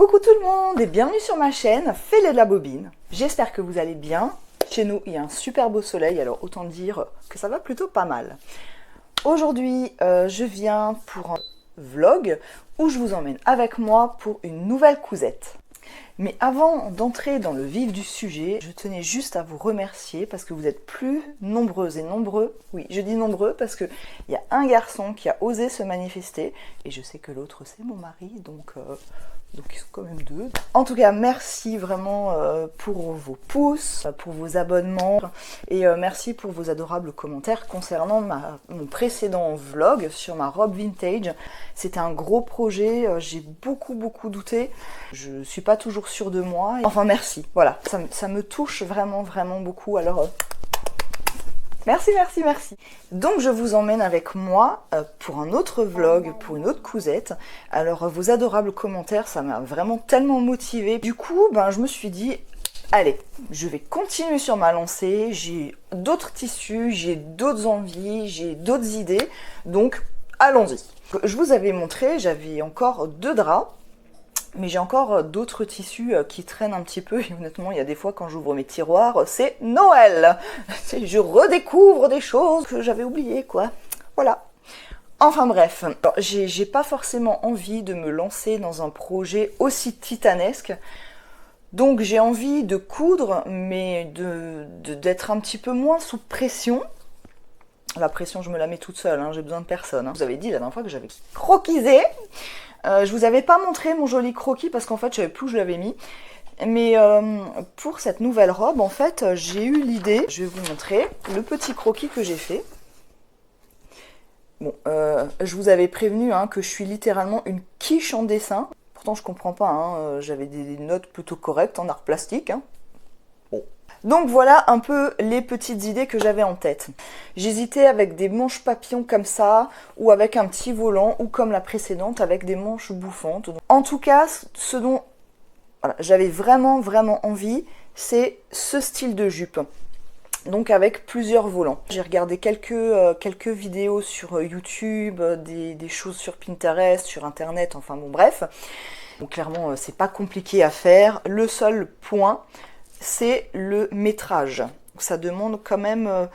Coucou tout le monde et bienvenue sur ma chaîne Fais-le de la bobine. J'espère que vous allez bien. Chez nous, il y a un super beau soleil, alors autant dire que ça va plutôt pas mal. Aujourd'hui, je viens pour un vlog où je vous emmène avec moi pour une nouvelle cousette. Mais avant d'entrer dans le vif du sujet, je tenais juste à vous remercier parce que vous êtes plus nombreuses et nombreux. Oui, je dis nombreux parce qu'il y a un garçon qui a osé se manifester et je sais que l'autre c'est mon mari, donc ils sont quand même deux. En tout cas, merci vraiment pour vos pouces, pour vos abonnements et merci pour vos adorables commentaires concernant mon précédent vlog sur ma robe vintage. C'était un gros projet, j'ai beaucoup douté. Je suis pas toujours sûre de moi. Enfin, merci. Voilà, ça me touche vraiment beaucoup. Alors, merci. Donc, je vous emmène avec moi pour un autre vlog, pour une autre cousette. Alors, vos adorables commentaires, ça m'a vraiment tellement motivée. Du coup, je me suis dit, allez, je vais continuer sur ma lancée. J'ai d'autres tissus, j'ai d'autres envies, j'ai d'autres idées. Donc, allons-y. Je vous avais montré, j'avais encore 2 draps. Mais j'ai encore d'autres tissus qui traînent un petit peu et honnêtement il y a des fois quand j'ouvre mes tiroirs c'est Noël. Je redécouvre des choses que j'avais oubliées quoi. Voilà. Enfin bref, j'ai pas forcément envie de me lancer dans un projet aussi titanesque. Donc j'ai envie de coudre mais d'être un petit peu moins sous pression. La pression je me la mets toute seule, hein, j'ai besoin de personne. Hein. Vous avez dit la dernière fois que j'avais croquisé. Je vous avais pas montré mon joli croquis parce qu'en fait je savais plus où je l'avais mis. Mais pour cette nouvelle robe en fait j'ai eu l'idée, je vais vous montrer le petit croquis que j'ai fait. Bon, je vous avais prévenu hein, que je suis littéralement une quiche en dessin. Pourtant je comprends pas, hein, j'avais des notes plutôt correctes en art plastique. Hein. Bon. Donc voilà un peu les petites idées que j'avais en tête. J'hésitais avec des manches papillons comme ça, ou avec un petit volant, ou comme la précédente, avec des manches bouffantes. En tout cas, ce dont voilà, j'avais vraiment envie, c'est ce style de jupe. Donc avec plusieurs volants. J'ai regardé quelques vidéos sur YouTube, des choses sur Pinterest, sur Internet, enfin bon bref. Donc clairement, c'est pas compliqué à faire. Le seul point, c'est le métrage. Ça demande quand même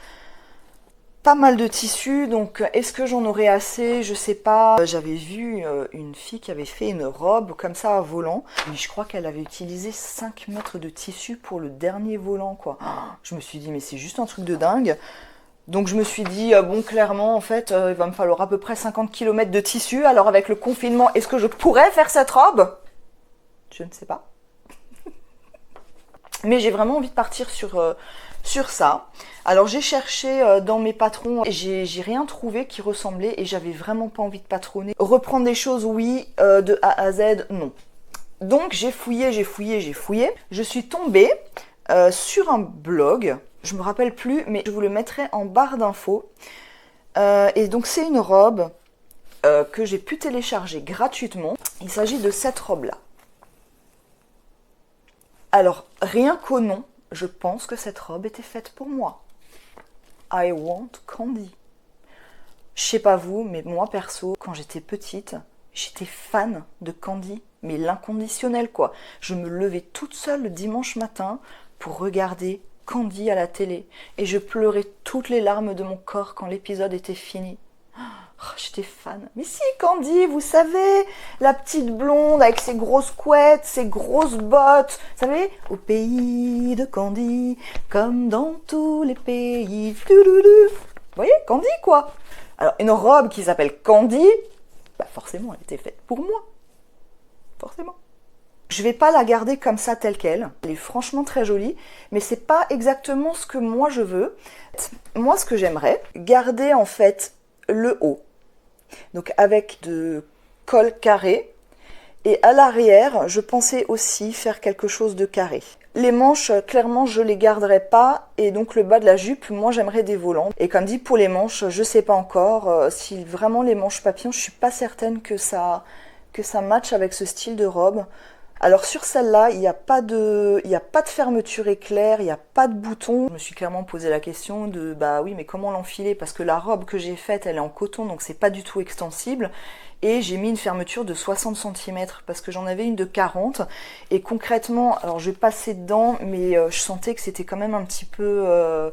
pas mal de tissu, donc est-ce que j'en aurai assez? Je sais pas. J'avais vu une fille qui avait fait une robe comme ça à volant, mais je crois qu'elle avait utilisé 5 mètres de tissu pour le dernier volant, quoi. Je me suis dit, mais c'est juste un truc de dingue. Donc je me suis dit, bon, clairement, en fait, il va me falloir à peu près 50 km de tissu. Alors avec le confinement, est-ce que je pourrais faire cette robe? Je ne sais pas. Mais j'ai vraiment envie de partir sur ça. Alors j'ai cherché dans mes patrons, j'ai rien trouvé qui ressemblait et j'avais vraiment pas envie de patronner. Reprendre des choses, oui, de A à Z, non. Donc j'ai fouillé. Je suis tombée sur un blog, je me rappelle plus, mais je vous le mettrai en barre d'infos. Et donc c'est une robe que j'ai pu télécharger gratuitement. Il s'agit de cette robe-là. Alors, rien qu'au nom, je pense que cette robe était faite pour moi. I want Candy. Je sais pas vous, mais moi perso, quand j'étais petite, j'étais fan de Candy, mais l'inconditionnel quoi. Je me levais toute seule le dimanche matin pour regarder Candy à la télé et je pleurais toutes les larmes de mon corps quand l'épisode était fini. Oh, j'étais fan. Mais si, Candy, vous savez, la petite blonde avec ses grosses couettes, ses grosses bottes. Vous savez, au pays de Candy, comme dans tous les pays. Vous voyez, Candy, quoi. Alors, une robe qui s'appelle Candy, forcément, elle était faite pour moi. Forcément. Je vais pas la garder comme ça, telle qu'elle. Elle est franchement très jolie, mais c'est pas exactement ce que moi je veux. Moi, ce que j'aimerais, garder en fait le haut. Donc avec de col carré et à l'arrière je pensais aussi faire quelque chose de carré. Les manches clairement je les garderai pas et donc le bas de la jupe moi j'aimerais des volants et comme dit pour les manches je sais pas encore si vraiment les manches papillons je suis pas certaine que ça matche avec ce style de robe Alors sur celle-là, il y a pas de fermeture éclair, il n'y a pas de bouton. Je me suis clairement posé la question de bah oui mais comment l'enfiler parce que la robe que j'ai faite elle est en coton donc c'est pas du tout extensible. Et j'ai mis une fermeture de 60 cm parce que j'en avais une de 40 et concrètement, alors je vais passer dedans mais je sentais que c'était quand même un petit peu...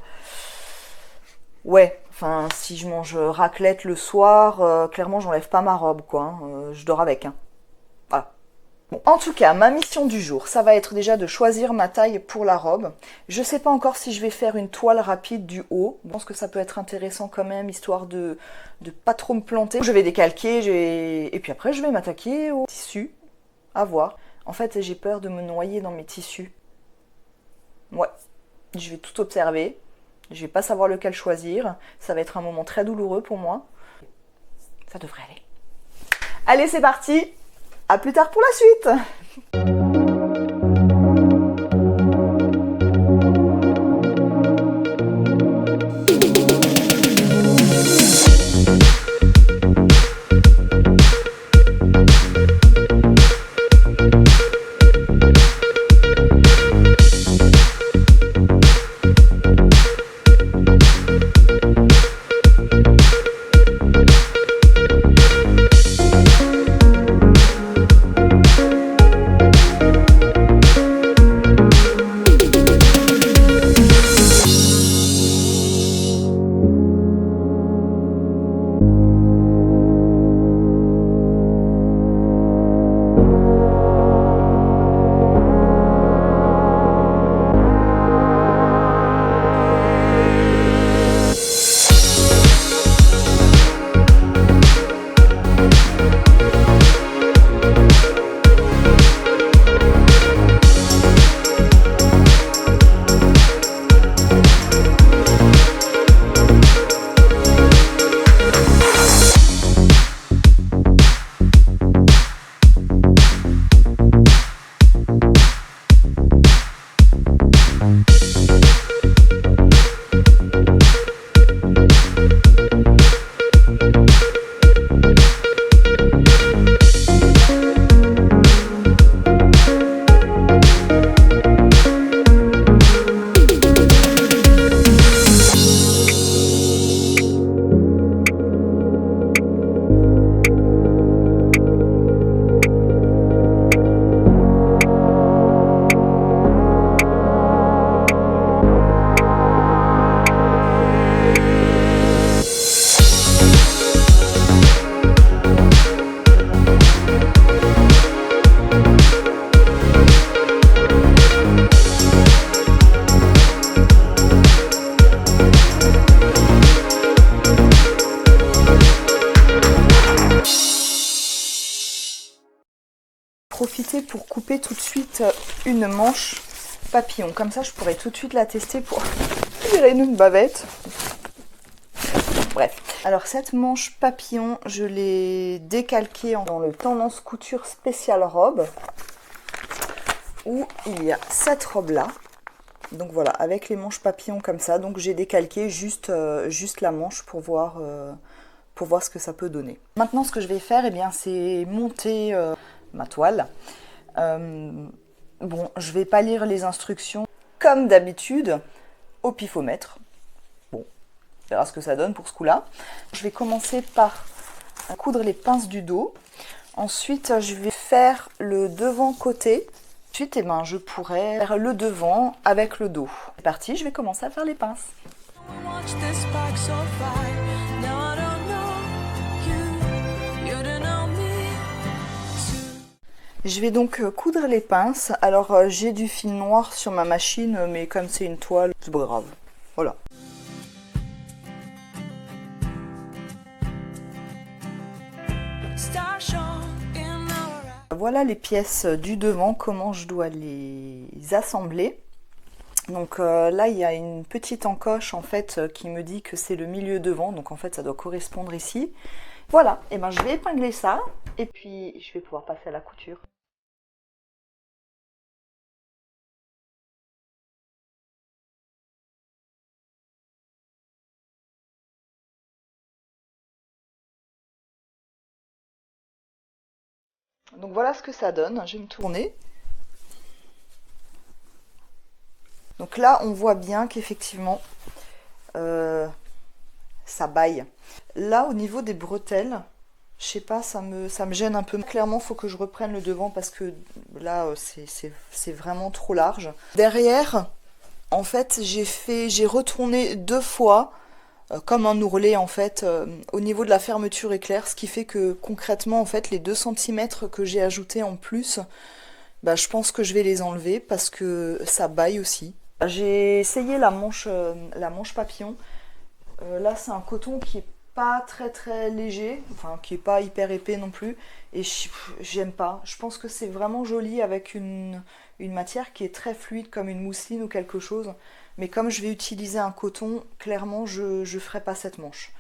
Ouais, enfin si je mange raclette le soir, clairement j'enlève pas ma robe quoi, hein. Je dors avec. Hein. Voilà. Bon, en tout cas, ma mission du jour, ça va être déjà de choisir ma taille pour la robe. Je sais pas encore si je vais faire une toile rapide du haut. Je pense que ça peut être intéressant quand même, histoire de pas trop me planter. Je vais décalquer, et puis après je vais m'attaquer au tissu, à voir. En fait, j'ai peur de me noyer dans mes tissus. Ouais, je vais tout observer. Je vais pas savoir lequel choisir. Ça va être un moment très douloureux pour moi. Ça devrait aller. Allez, c'est parti! À plus tard pour la suite! Profiter pour couper tout de suite une manche papillon. Comme ça, je pourrais tout de suite la tester pour tirer une bavette. Bref. Alors, cette manche papillon, je l'ai décalquée dans le tendance couture spéciale robe où il y a cette robe-là. Donc voilà, avec les manches papillons comme ça. Donc j'ai décalqué juste la manche pour voir ce que ça peut donner. Maintenant, ce que je vais faire, eh bien, c'est monter ma toile. Bon, je vais pas lire les instructions comme d'habitude au pifomètre. Bon, on verra ce que ça donne pour ce coup-là. Je vais commencer par coudre les pinces du dos. Ensuite, je vais faire le devant côté. Ensuite, eh ben, je pourrais faire le devant avec le dos. C'est parti, je vais commencer à faire les pinces. Je vais donc coudre les pinces. Alors j'ai du fil noir sur ma machine, mais comme c'est une toile, c'est pas grave. Voilà. Voilà les pièces du devant, comment je dois les assembler. Donc là il y a une petite encoche en fait qui me dit que c'est le milieu devant, donc en fait ça doit correspondre ici. Voilà, et ben je vais épingler ça et puis je vais pouvoir passer à la couture. Donc voilà ce que ça donne, je vais me tourner. Donc là, on voit bien qu'effectivement, ça baille. Là, au niveau des bretelles, je sais pas, ça me gêne un peu. Clairement, il faut que je reprenne le devant parce que là, c'est vraiment trop large. Derrière, en fait, j'ai retourné 2 fois, comme un ourlet, en fait, au niveau de la fermeture éclair, ce qui fait que concrètement, en fait, les 2 cm que j'ai ajoutés en plus, bah, je pense que je vais les enlever parce que ça baille aussi. J'ai essayé la manche papillon. Là, c'est un coton qui est pas très léger, enfin qui est pas hyper épais non plus, et j'aime pas. Je pense que c'est vraiment joli avec une matière qui est très fluide comme une mousseline ou quelque chose, mais comme je vais utiliser un coton, clairement je ferai pas cette manche.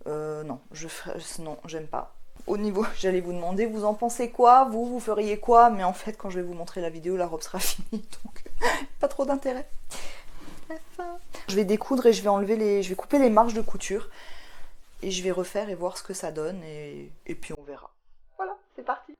Non, non, j'aime pas. Au niveau, j'allais vous demander, vous en pensez quoi? Vous feriez quoi? Mais en fait, quand je vais vous montrer la vidéo, la robe sera finie, donc pas trop d'intérêt. Je vais découdre et je vais couper les marges de couture et je vais refaire et voir ce que ça donne et puis on verra. Voilà, c'est parti.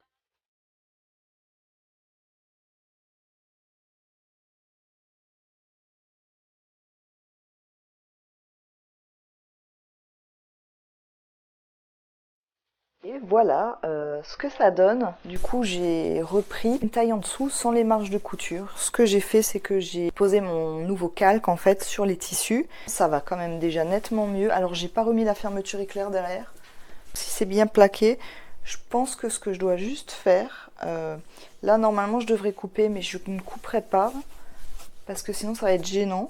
Et voilà ce que ça donne. Du coup, j'ai repris une taille en dessous sans les marges de couture. Ce que j'ai fait, c'est que j'ai posé mon nouveau calque en fait sur les tissus. Ça va quand même déjà nettement mieux. Alors, j'ai pas remis la fermeture éclair derrière. Si c'est bien plaqué, je pense que ce que je dois juste faire, là normalement je devrais couper, mais je ne couperai pas parce que sinon ça va être gênant.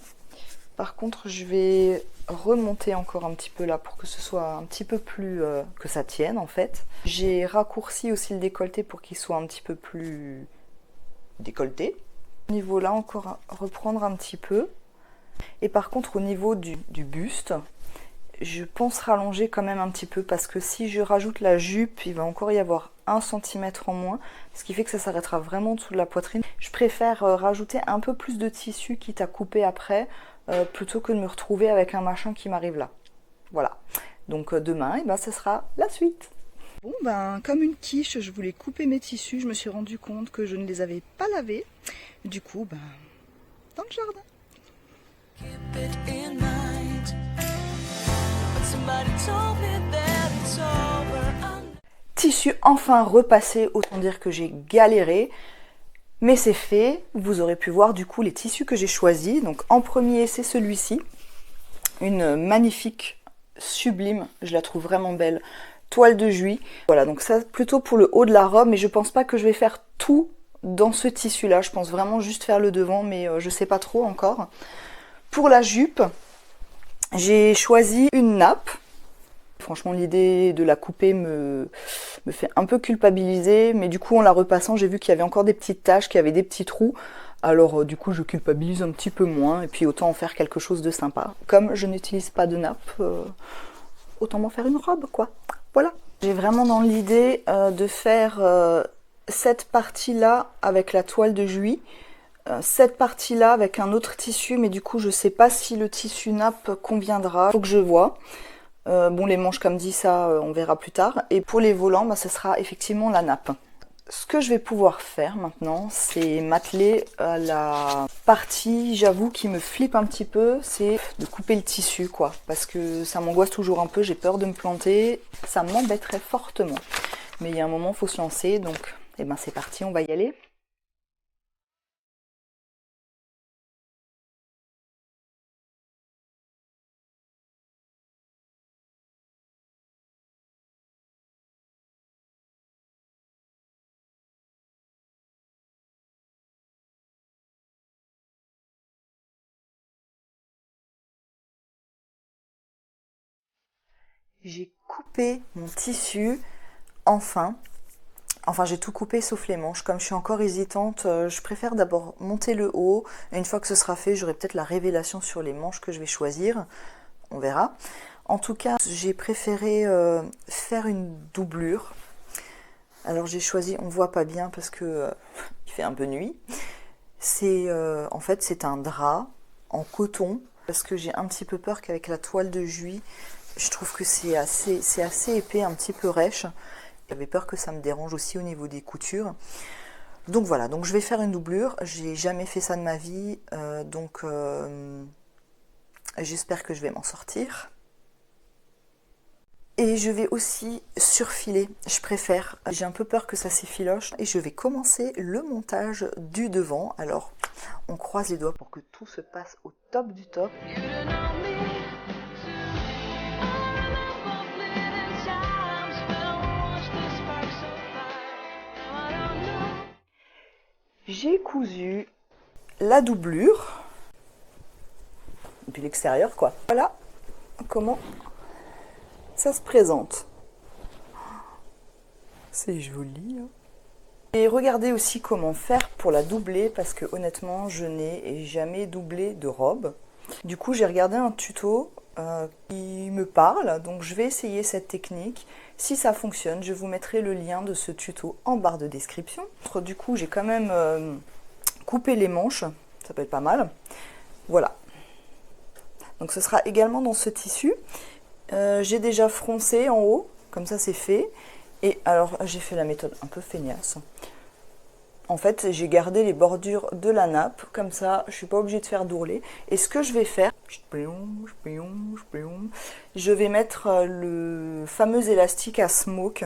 Par contre, je vais remonter encore un petit peu là pour que ce soit un petit peu plus que ça tienne en fait. J'ai raccourci aussi le décolleté pour qu'il soit un petit peu plus décolleté. Au niveau là, encore reprendre un petit peu. Et par contre, au niveau du buste, je pense rallonger quand même un petit peu parce que si je rajoute la jupe, il va encore y avoir 1 cm en moins, ce qui fait que ça s'arrêtera vraiment en dessous de la poitrine. Je préfère rajouter un peu plus de tissu quitte à couper après, plutôt que de me retrouver avec un machin qui m'arrive là. Voilà. Donc demain, et ben, ce sera la suite. Bon ben, comme une quiche, je voulais couper mes tissus, je me suis rendu compte que je ne les avais pas lavés. Du coup, ben, dans le jardin. Tissu enfin repassé, autant dire que j'ai galéré, mais c'est fait. Vous aurez pu voir du coup les tissus que j'ai choisis. Donc en premier, c'est celui-ci, une magnifique, sublime, je la trouve vraiment belle, toile de Juillet. Voilà, donc ça plutôt pour le haut de la robe, mais je pense pas que je vais faire tout dans ce tissu là, je pense vraiment juste faire le devant, mais je sais pas trop encore. Pour la jupe, j'ai choisi une nappe. Franchement, l'idée de la couper me fait un peu culpabiliser, mais du coup, en la repassant, j'ai vu qu'il y avait encore des petites taches, qu'il y avait des petits trous. Alors, du coup, je culpabilise un petit peu moins, et puis autant en faire quelque chose de sympa. Comme je n'utilise pas de nappe, autant m'en faire une robe, quoi. Voilà. J'ai vraiment dans l'idée de faire cette partie-là avec la toile de Juillet, cette partie-là avec un autre tissu, mais du coup, je sais pas si le tissu nappe conviendra. Faut que je vois. Bon, les manches, comme dit, ça, on verra plus tard. Et pour les volants, bah, ce sera effectivement la nappe. Ce que je vais pouvoir faire maintenant, c'est m'atteler à la partie, j'avoue, qui me flippe un petit peu, c'est de couper le tissu, quoi. Parce que ça m'angoisse toujours un peu, j'ai peur de me planter, ça m'embêterait fortement. Mais il y a un moment, il faut se lancer, donc eh ben, c'est parti, on va y aller. J'ai coupé mon tissu, enfin. Enfin, j'ai tout coupé sauf les manches. Comme je suis encore hésitante, je préfère d'abord monter le haut. Et une fois que ce sera fait, j'aurai peut-être la révélation sur les manches que je vais choisir. On verra. En tout cas, j'ai préféré faire une doublure. Alors j'ai choisi, on voit pas bien parce que il fait un peu nuit. C'est en fait c'est un drap en coton parce que j'ai un petit peu peur qu'avec la toile de Juillet, je trouve que c'est assez épais, un petit peu rêche. J'avais peur que ça me dérange aussi au niveau des coutures. Donc voilà, donc je vais faire une doublure. J'ai jamais fait ça de ma vie, j'espère que je vais m'en sortir. Et je vais aussi surfiler, je préfère. J'ai un peu peur que ça s'effiloche. Et je vais commencer le montage du devant. Alors, on croise les doigts pour que tout se passe au top du top. J'ai cousu la doublure. Et puis l'extérieur, quoi. Voilà comment ça se présente. C'est joli. Hein. Et regardez aussi comment faire pour la doubler parce que honnêtement, je n'ai jamais doublé de robe. Du coup, j'ai regardé un tuto qui me parle, donc je vais essayer cette technique. Si ça fonctionne, je vous mettrai le lien de ce tuto en barre de description. Du coup, j'ai quand même coupé les manches, ça peut être pas mal. Voilà. Donc ce sera également dans ce tissu. J'ai déjà froncé en haut, comme ça c'est fait. Et alors j'ai fait la méthode un peu feignasse. En fait j'ai gardé les bordures de la nappe, comme ça je suis pas obligée de faire d'ourlet. Et ce que je vais faire, je vais mettre le fameux élastique à smoke,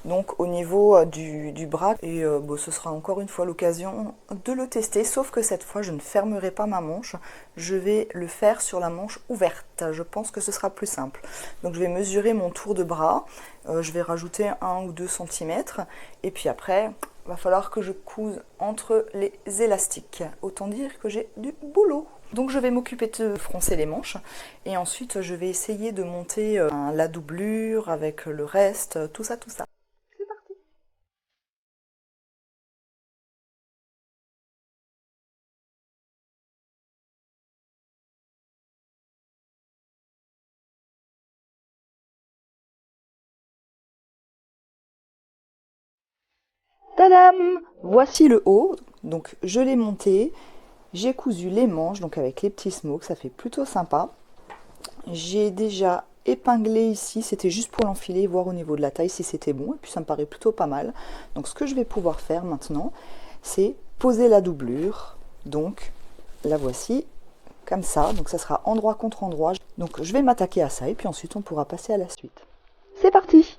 donc au niveau du bras. Et ce sera encore une fois l'occasion de le tester, sauf que cette fois je ne fermerai pas ma manche, je vais le faire sur la manche ouverte. Je pense que ce sera plus simple. Donc je vais mesurer mon tour de bras, je vais rajouter 1 ou 2 cm, et puis après il va falloir que je couse entre les élastiques. Autant dire que j'ai du boulot. Donc je vais m'occuper de froncer les manches et ensuite je vais essayer de monter la doublure avec le reste, tout ça, tout ça. C'est parti. Tadam! Voici le haut, donc je l'ai monté, j'ai cousu les manches, donc avec les petits smokes, ça fait plutôt sympa. J'ai déjà épinglé ici, c'était juste pour l'enfiler, voir au niveau de la taille si c'était bon, et puis ça me paraît plutôt pas mal. Donc ce que je vais pouvoir faire maintenant, c'est poser la doublure, donc la voici, comme ça, donc ça sera endroit contre endroit. Donc je vais m'attaquer à ça, et puis ensuite on pourra passer à la suite. C'est parti!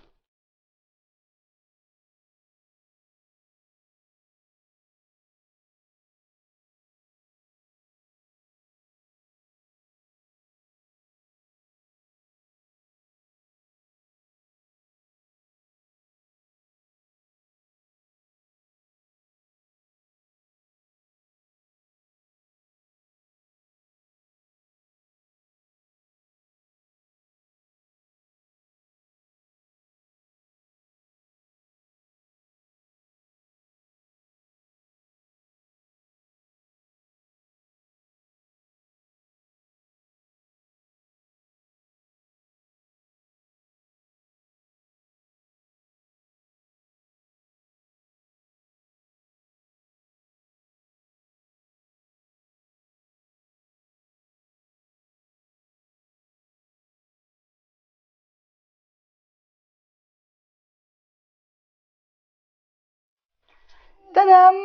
Tadam!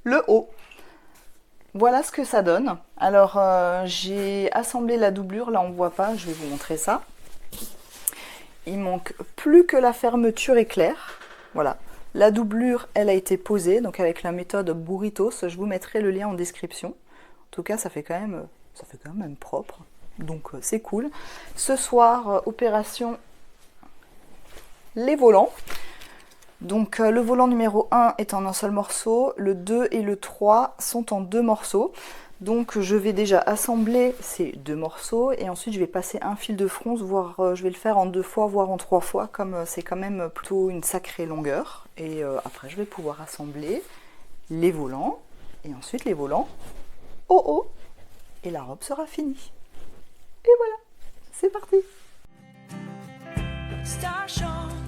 Le haut. Voilà ce que ça donne. Alors j'ai assemblé la doublure, là on ne voit pas, je vais vous montrer ça. Il manque plus que la fermeture éclair. Voilà. La doublure, elle a été posée, donc avec la méthode Burritos. Je vous mettrai le lien en description. En tout cas, ça fait quand même propre. Donc c'est cool. Ce soir, opération les volants. Donc le volant numéro 1 est en un seul morceau, le 2 et le 3 sont en 2 morceaux. Donc je vais déjà assembler ces 2 morceaux et ensuite je vais passer un fil de fronce, voire je vais le faire en 2 fois, voire en 3 fois, comme c'est quand même plutôt une sacrée longueur. Et après je vais pouvoir assembler les volants et ensuite les volants au haut et la robe sera finie. Et voilà, c'est parti! Star Show.